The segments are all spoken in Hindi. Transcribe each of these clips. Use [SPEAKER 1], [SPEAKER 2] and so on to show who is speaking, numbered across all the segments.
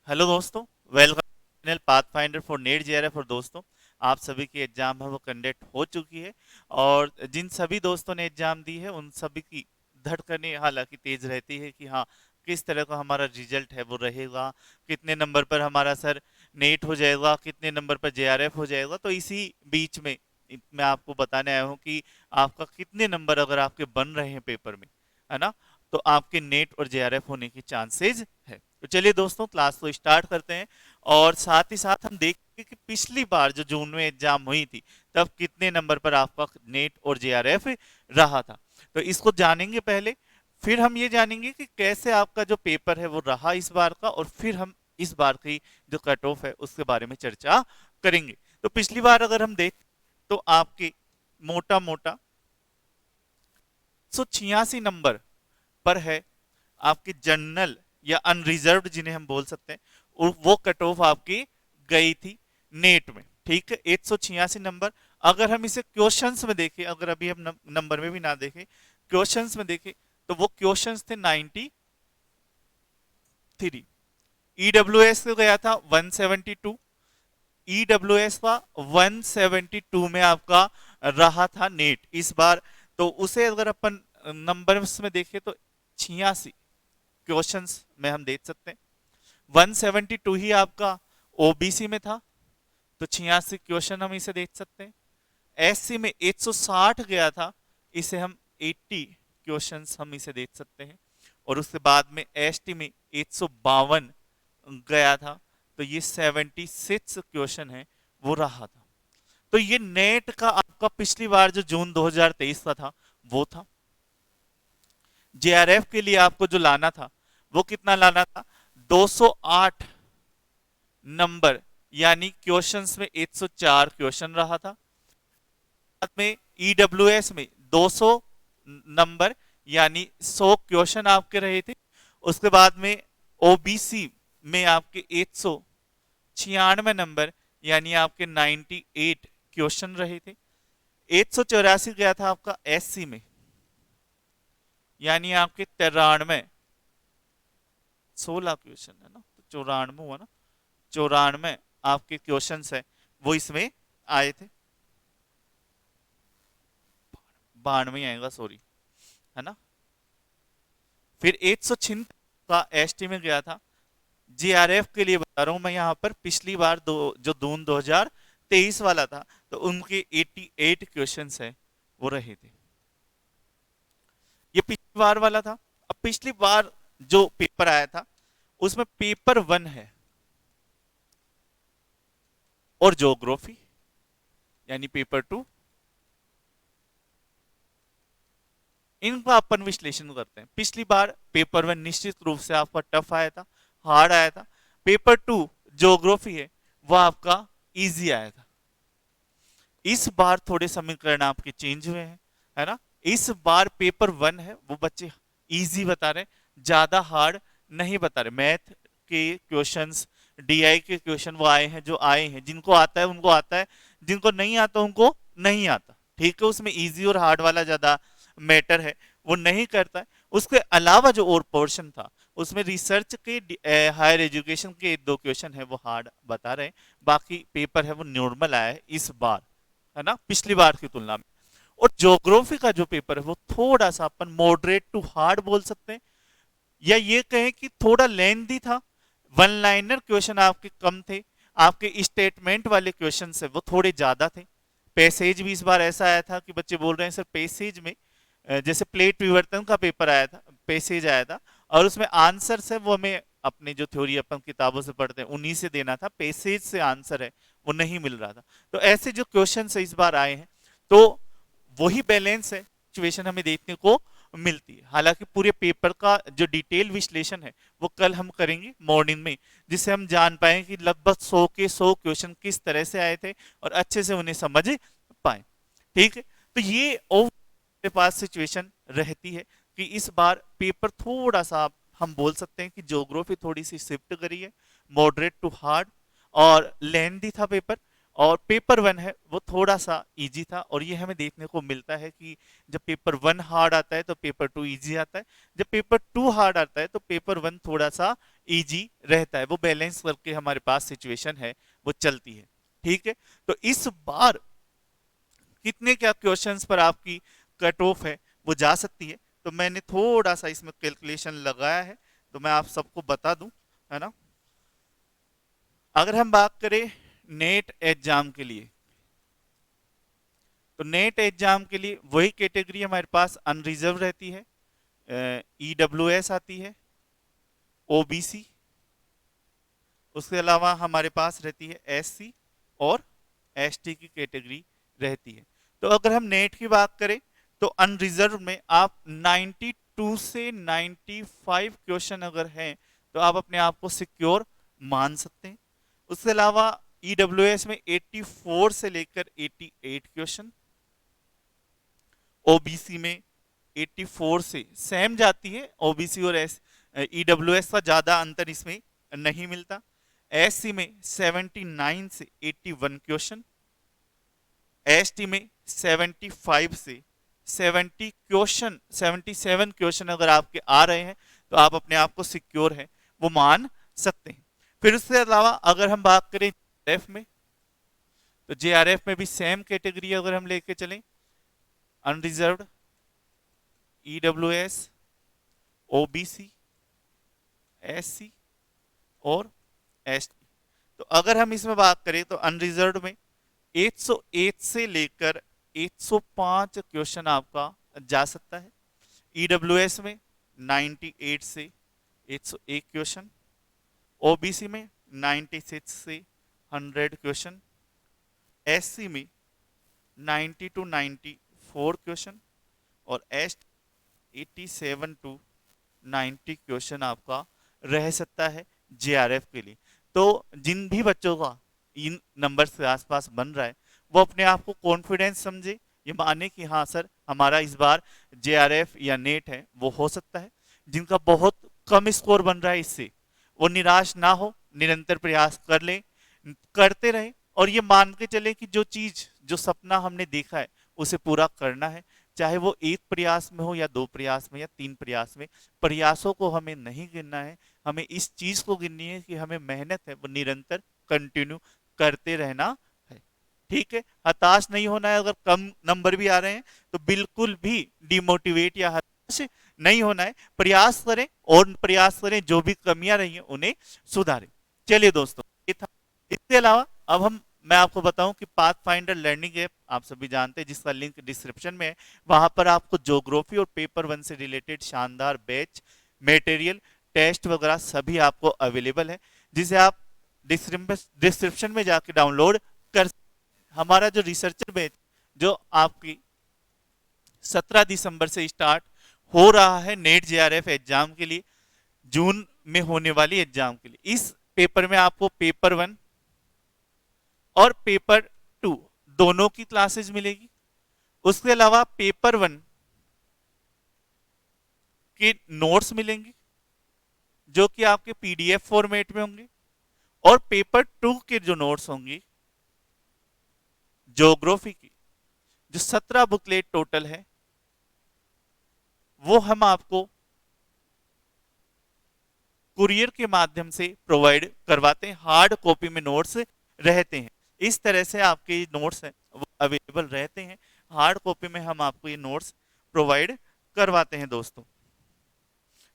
[SPEAKER 1] हेलो दोस्तों, welcome channel path finder for net JRF. और दोस्तों, आप सभी की एग्जाम है वो कंडक्ट हो चुकी है। और जिन सभी दोस्तों ने एग्जाम दी है उन सभी की धड़कनें हालांकि तेज रहती है कि हाँ, किस तरह का हमारा रिजल्ट है वो रहेगा, कितने नंबर पर हमारा सर नेट हो जाएगा, कितने नंबर पर जेआरएफ हो जाएगा। तो इसी बीच में मैं आपको बताने आया हूँ कि आपका कितने नंबर अगर आपके बन रहे हैं पेपर में, है ना, तो आपके नेट और जेआरएफ होने की चांसेस है। तो चलिए दोस्तों, क्लास को स्टार्ट करते हैं। और साथ ही साथ हम देखेंगे कि पिछली बार जो जून में एग्जाम हुई थी तब कितने नंबर पर आपका नेट और जेआरएफ रहा था। तो इसको जानेंगे पहले, फिर हम ये जानेंगे कि कैसे आपका जो पेपर है वो रहा इस बार का, और फिर हम इस बार की जो कट ऑफ है उसके बारे में चर्चा करेंगे। तो पिछली बार अगर हम देख तो आपके मोटा मोटा 186 नंबर पर है आपकी जनरल या अनरिजर्व्ड जिन्हें हम बोल सकते हैं, वो कट ऑफ आपकी गई थी नेट में। ठीक है, 186 नंबर। अगर हम इसे क्वेश्चंस में देखें, अगर अभी हम नंबर में भी ना देखें, क्वेश्चंस में देखें, तो वो क्वेश्चंस थे 93। ईडब्ल्यूएस को गया था 172। ईडब्ल्यूएस का 172 में आपका रहा था नेट इस बार। तो उसे अगर अपन नंबर्स में देखें तो 86 क्वेश्चंस में हम देख सकते हैं। 172 ही आपका ओबीसी में था, तो 86 क्वेश्चन हम इसे देख सकते हैं। एससी में 160 गया था, इसे हम 80 क्वेश्चंस हम इसे देख सकते हैं। और उसके बाद में एसटी में 152 गया था, तो ये 76 क्वेश्चन है वो रहा था। तो ये नेट का आपका पिछली बार जो जून 2023 का था वो था। जेआरएफ के लिए आपको जो लाना था वो कितना लाना था, 208 नंबर, यानी क्वेश्चंस में 104 क्वेश्चन रहा था। बाद में ईडब्ल्यूएस में 200 नंबर, यानी 100 क्वेश्चन आपके रहे थे। उसके बाद में ओबीसी में आपके 196 नंबर, यानी आपके 98 क्वेश्चन रहे थे। 184 गया था आपका एससी में, यानी आपके 93, 16 क्वेश्चन है ना, तो 94 हुआ ना, 94 आपके क्वेश्चन है वो इसमें आए थे। 92 आएगा, सॉरी, है ना। फिर 196 का एसटी में गया था। जीआरएफ के लिए बता रहा हूं मैं यहाँ पर, पिछली बार जो जून 2023 वाला था, तो उनके 88 क्वेश्चंस है वो रहे थे। ये पिछली बार वाला था। अब पिछली बार जो पेपर आया था उसमें पेपर 1 है और ज्योग्राफी, यानी पेपर 2, इनका अपन विश्लेषण करते हैं। पिछली बार पेपर 1 निश्चित रूप से आपका टफ आया था, हार्ड आया था। पेपर 2 ज्योग्राफी है वह आपका इजी आया था। इस बार थोड़े समीकरण आपके चेंज हुए हैं, है ना। इस बार पेपर 1 है वो बच्चे इजी बता रहे, ज्यादा हार्ड नहीं बता रहे। मैथ के क्वेश्चंस, डीआई के क्वेश्चन वो आए हैं जो आए हैं, जिनको आता है उनको आता है, जिनको नहीं आता उनको नहीं आता। ठीक है, उसमें इजी और हार्ड वाला ज्यादा मैटर है, वो नहीं करता है। उसके अलावा जो और पोर्शन था उसमें रिसर्च के हायर एजुकेशन के 2 क्वेश्चन है वो हार्ड बता रहे हैं। बाकी पेपर है वो नॉर्मल आया है इस बार, है ना, पिछली बार की तुलना में। और ज्योग्राफी का जो पेपर है वो थोड़ा सा अपन मॉडरेट टू हार्ड बोल सकते हैं, या ये कहें कि थोड़ा लेंथी था। वन लाइनर क्वेश्चन आपके कम थे, आपके स्टेटमेंट वाले क्वेश्चन है वो थोड़े ज्यादा थे। पैसेज भी इस बार ऐसा आया था कि बच्चे बोल रहे हैं सर पैसेज में, जैसे प्लेट विवर्तन का पेपर आया था, पैसेज आया था, और उसमें आंसर है वो हमें अपने जो थ्योरी अपन किताबों से पढ़ते हैं उन्हीं से देना था, पैसेज से आंसर है वो नहीं मिल रहा था। तो ऐसे जो क्वेश्चन इस बार आए हैं, तो वही बैलेंस है सिचुएशन हमें देखने को मिलती है। हालांकि पूरे पेपर का जो डिटेल विश्लेषण है वो कल हम करेंगे मॉर्निंग में, जिससे हम जान पाए कि लगभग 100 के 100 क्वेश्चन किस तरह से आए थे और अच्छे से उन्हें समझ पाए। ठीक है, तो ये ओवरऑल पास सिचुएशन रहती है कि इस बार पेपर थोड़ा सा हम बोल सकते हैं कि ज्योग्राफी थोड़ी सी शिफ्ट करी है, मॉडरेट टू हार्ड, और लेंथी था पेपर। और पेपर 1 है वो थोड़ा सा इजी था, और ये हमें देखने को मिलता है कि जब पेपर 1 हार्ड आता है तो पेपर 2 इजी आता है, जब पेपर 2 हार्ड आता है तो पेपर 1 थोड़ा सा इजी रहता है, वो बैलेंस करके हमारे पास सिचुएशन है वो चलती है। ठीक है, तो इस बार कितने क्या क्वेश्चंस पर आपकी कट ऑफ है वो जा सकती है, तो मैंने थोड़ा सा इसमें कैलकुलेशन लगाया है, तो मैं आप सबको बता दूं, है ना। अगर हम बात करें नेट एग्जाम के लिए, तो नेट एग्जाम के लिए वही कैटेगरी हमारे पास अनरिजर्व रहती है, ईडब्ल्यूएस आती है, ओबीसी, उसके अलावा हमारे पास रहती है एससी और एसटी की कैटेगरी रहती है। तो अगर हम नेट की बात करें तो अनरिजर्व में आप 92 से 95 क्वेश्चन अगर हैं तो आप अपने आप को सिक्योर मान सकते हैं। उसके अलावा ईडब्ल्यूएस में 84 से लेकर 88 क्वेश्चन, ओबीसी में 84 से सेम जाती है, ओबीसी और ईडब्ल्यूएस का ज्यादा अंतर इसमें नहीं मिलता। एससी में 79 से 81 क्वेश्चन, एसटी में 75 से 70 क्वेश्चन, 77 क्वेश्चन अगर आपके आ रहे हैं तो आप अपने आप को सिक्योर है वो मान सकते हैं। फिर उसके अलावा अगर हम बात करें जेआरएफ में, तो जेआरएफ में भी सेम कैटेगरी अगर हम लेके चलें, अनरिजर्व्ड, ईडब्ल्यूएस, ओबीसी, एससी और एसटी। तो अगर हम इसमें बात करें तो अनरिजर्व्ड में 101 से लेकर 105 क्वेश्चन आपका जा सकता है, ईडब्ल्यूएस में 98 से 101 क्वेश्चन, ओबीसी में 96 से 100 क्वेश्चन, एससी में 90 टू 94 क्वेश्चन और एस 87 टू 90 क्वेश्चन आपका रह सकता है जेआरएफ के लिए। तो जिन भी बच्चों का इन नंबर के आसपास बन रहा है वो अपने आप को कॉन्फिडेंस समझे, ये माने कि हाँ सर हमारा इस बार जेआरएफ या नेट है वो हो सकता है। जिनका बहुत कम स्कोर बन रहा है इससे वो निराश ना हो, निरंतर प्रयास कर ले, करते रहे और ये मान के चले कि जो चीज जो सपना हमने देखा है उसे पूरा करना है, चाहे वो एक प्रयास में हो या 2 प्रयास में या 3 प्रयास में। प्रयासों को हमें नहीं गिनना है, हमें इस चीज को गिननी है कि हमें मेहनत है वो निरंतर कंटिन्यू करते रहना है। ठीक है, हताश नहीं होना है। अगर कम नंबर भी आ रहे हैं तो बिल्कुल भी डिमोटिवेट या हताश नहीं होना है, प्रयास करें और प्रयास करें, जो भी कमियां रही हैं उन्हें सुधारें। चलिए दोस्तों, ये था। इसके अलावा अब मैं आपको बताऊं कि पाथ फाइंडर लर्निंग ऐप आप सभी जानते हैं जिसका लिंक डिस्क्रिप्शन में है, वहां पर आपको ज्योग्राफी और पेपर 1 से रिलेटेड शानदार बैच मटेरियल टेस्ट वगैरह सभी आपको अवेलेबल है, जिसे आप डिस्क्रिप्शन में जाके डाउनलोड कर। हमारा जो रिसर्चर बैच जो आपकी 17 दिसंबर से स्टार्ट हो रहा है नेट जेआरएफ एग्जाम के लिए, जून में होने वाली एग्जाम के लिए, इस पेपर में आपको पेपर 1 और पेपर 2 दोनों की क्लासेस मिलेगी। उसके अलावा पेपर 1 के नोट्स मिलेंगे जो कि आपके पीडीएफ फॉर्मेट में होंगे, और पेपर 2 के जो नोट्स होंगे ज्योग्राफी की, जो 17 बुकलेट टोटल है, वो हम आपको कुरियर के माध्यम से प्रोवाइड करवाते हैं। हार्ड कॉपी में नोट्स रहते हैं, इस तरह से आपके नोट्स हैं वो अवेलेबल रहते हैं। हार्ड कॉपी में हम आपको ये नोट्स प्रोवाइड करवाते हैं दोस्तों।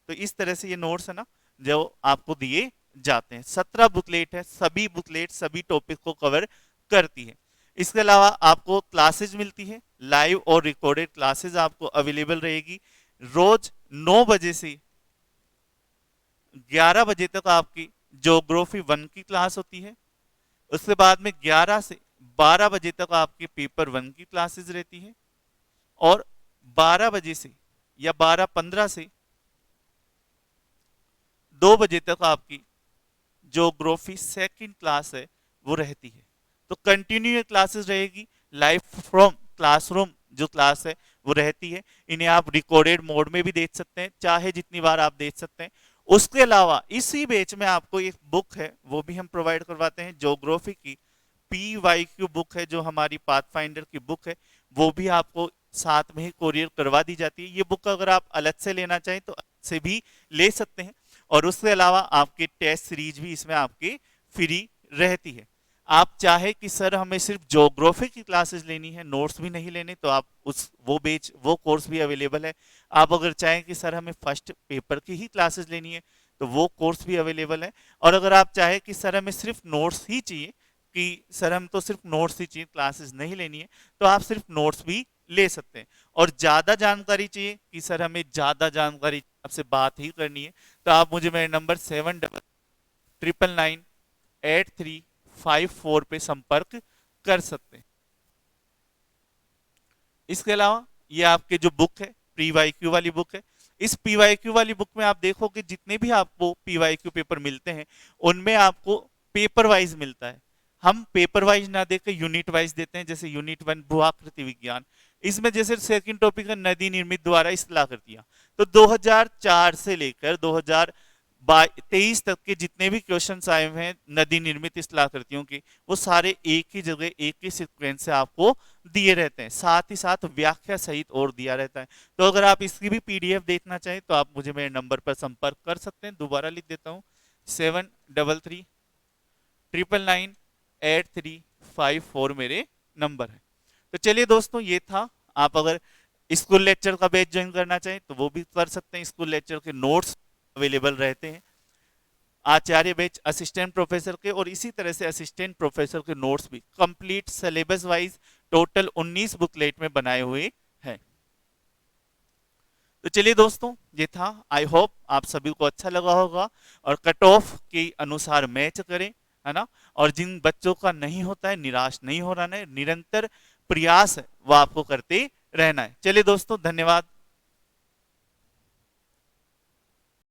[SPEAKER 1] तो इस तरह से ये नोट्स है ना जो आपको दिए जाते हैं। 17 बुकलेट है, सभी बुकलेट सभी टॉपिक को कवर करती है। इसके अलावा आपको क्लासेज मिलती है, लाइव और रिकॉर्डेड क्लासेज आपको अवेलेबल रहेगी। रोज 9 बजे से 11 बजे तक आपकी ज्योग्राफी 1 की क्लास होती है। उसके बाद में 11 से 12 बजे तक आपके पेपर 1 की क्लासेस रहती है, और 12 बजे से या 12:15 से 2 बजे तक आपकी ज्योग्राफी सेकंड क्लास है वो रहती है। तो कंटिन्यू क्लासेस रहेगी, लाइव फ्रॉम क्लासरूम जो क्लास है वो रहती है। इन्हें आप रिकॉर्डेड मोड में भी देख सकते हैं, चाहे जितनी बार आप देख सकते हैं। उसके अलावा इसी बैच में आपको एक बुक है वो भी हम प्रोवाइड करवाते हैं, ज्योग्राफी की PYQ बुक है, जो हमारी पाथ फाइंडर की बुक है, वो भी आपको साथ में ही कोरियर करवा दी जाती है। ये बुक अगर आप अलग से लेना चाहें तो अलग से भी ले सकते हैं। और उसके अलावा आपके टेस्ट सीरीज भी इसमें आपकी फ्री रहती है। आप चाहे कि सर हमें सिर्फ ज्योग्राफी की क्लासेस लेनी है, नोट्स भी नहीं लेने, तो आप वो कोर्स भी अवेलेबल है। आप अगर चाहें कि सर हमें फर्स्ट पेपर की ही क्लासेस लेनी है, तो वो कोर्स भी अवेलेबल है। और अगर आप चाहे कि सर हमें सिर्फ नोट्स ही चाहिए, कि सर हम तो सिर्फ नोट्स ही चाहिए, क्लासेस नहीं लेनी है, तो आप सिर्फ नोट्स भी ले सकते हैं। और ज्यादा जानकारी चाहिए कि सर हमें ज्यादा जानकारी आपसे बात ही करनी है, तो आप मुझे मेरे नंबर 7999835 पे संपर्क कर सकते हैं। इसके अलावा ये आपके जो बुक है, पीवाईक्यू वाली बुक है, इस पीवाईक्यू वाली बुक में आप देखोगे जितने भी आपको पीवाईक्यू पेपर मिलते हैं, उनमें आपको पेपर वाइज मिलता है। हम पेपर वाइज ना देकर यूनिट वाइज देते हैं। जैसे यूनिट 1 भूआकृति विज्ञान, इसमें जैसे सेकंड टॉपिक है नदी निर्मित द्वारा स्थलाकृतियां, तो 2004 से लेकर 2023 तक के जितने भी क्वेश्चंस आए हुए हैं नदी निर्मित स्थलाकृतियों के, वो सारे एक ही जगह एक ही सीक्वेंस से आपको दिए रहते हैं, साथ ही साथ व्याख्या सहित और दिया रहता है। तो अगर आप इसकी भी पीडीएफ देखना चाहें तो आप मुझे मेरे नंबर पर संपर्क कर सकते हैं। दोबारा लिख देता हूँ, 73399835 मेरे नंबर है। तो चलिए दोस्तों, ये था। आप अगर स्कूल लेक्चर का बैच ज्वाइन करना चाहें तो वो भी कर सकते हैं। स्कूल लेक्चर के नोट्स अवेलेबल रहते हैं। आचार्य बैच असिस्टेंट प्रोफेसर के, और इसी तरह से असिस्टेंट प्रोफेसर के नोट्स भी complete syllabus wise total 19 booklet में बनाए हुए हैं। तो चलिए दोस्तों, ये था। आई होप आप सभी को अच्छा लगा होगा, और कट ऑफ के अनुसार मैच करें, है ना। और जिन बच्चों का नहीं होता है, निराश नहीं हो रहा है, निरंतर प्रयास है वो आपको करते रहना है। चलिए दोस्तों, धन्यवाद।